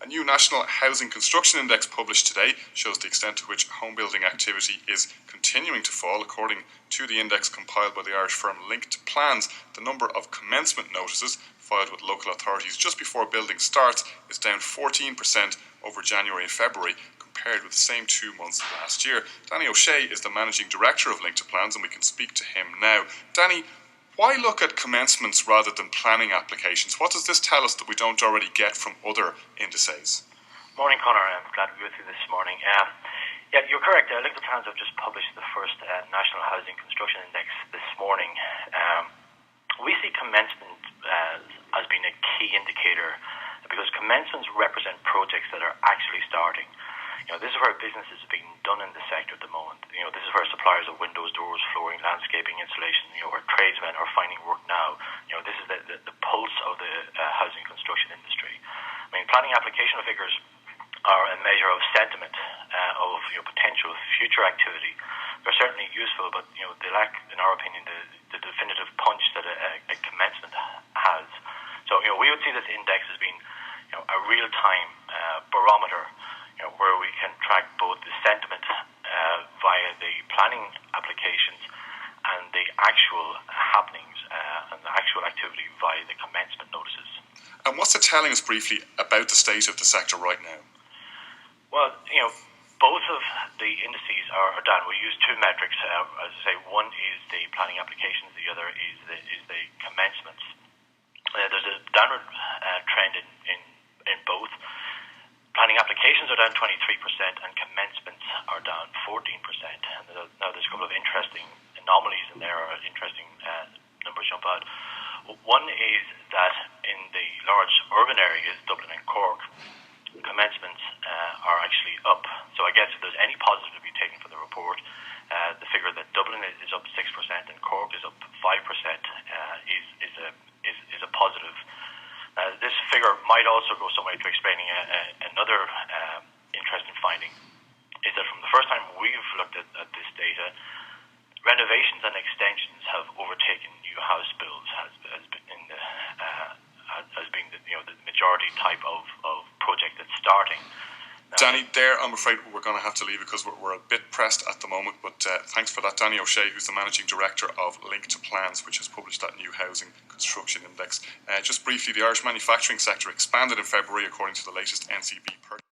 A new National Housing Construction Index published today shows the extent to which home building activity is continuing to fall. According to the index compiled by the Irish firm Linked to Plans, the number of commencement notices filed with local authorities just before building starts is down 14% over January and February compared with the same 2 months last year. Danny O'Shea is the Managing Director of Linked to Plans, and we can speak to him now. Danny, why look at commencements rather than planning applications? What does this tell us that we don't already get from other indices? Morning, Conor. I'm glad to be with you this morning. Yeah, you're correct. Linked to Plans have just published the first National Housing Construction Index this morning. We see commencement as being a key indicator because commencements represent projects that are actually starting. This is where business is being done in the sector at the moment. This is where suppliers of windows, doors, flooring, landscaping, insulation, where tradesmen are finding work now. This is the pulse of the housing construction industry. Planning application figures are a measure of sentiment, of potential future activity. They're certainly useful, but they lack, in our opinion, the definitive punch that a commencement has. So we would see this index as being a real-time barometer, where we can track both the sentiment via the planning applications and the actual happenings and the actual activity via the commencement notices. And what's it telling us briefly about the state of the sector right now? Well, both of the indices are down. We use two metrics. As I say, one is the planning applications, the other is the commencements. There's a downward trend in both. Planning applications are down 23% and commencements are down 14%. And now there's a couple of interesting anomalies in there, or interesting numbers jump out. One is that in the large urban areas, Dublin and Cork, commencements are actually up. So I guess if there's any positive to be taken from the report, the figure that Dublin is up 6% and Cork is up 5% is a positive. This figure might also go some way to explaining another interesting finding, is that from the first time we've looked at this data, renovations and extensions have overtaken new house builds as being the majority type of project that's starting. Danny, there, I'm afraid we're going to have to leave it because we're a bit pressed at the moment, but thanks for that. Danny O'Shea, who's the Managing Director of Linked to Plans, which has published that new Housing Construction Index. Just briefly, the Irish manufacturing sector expanded in February according to the latest NCB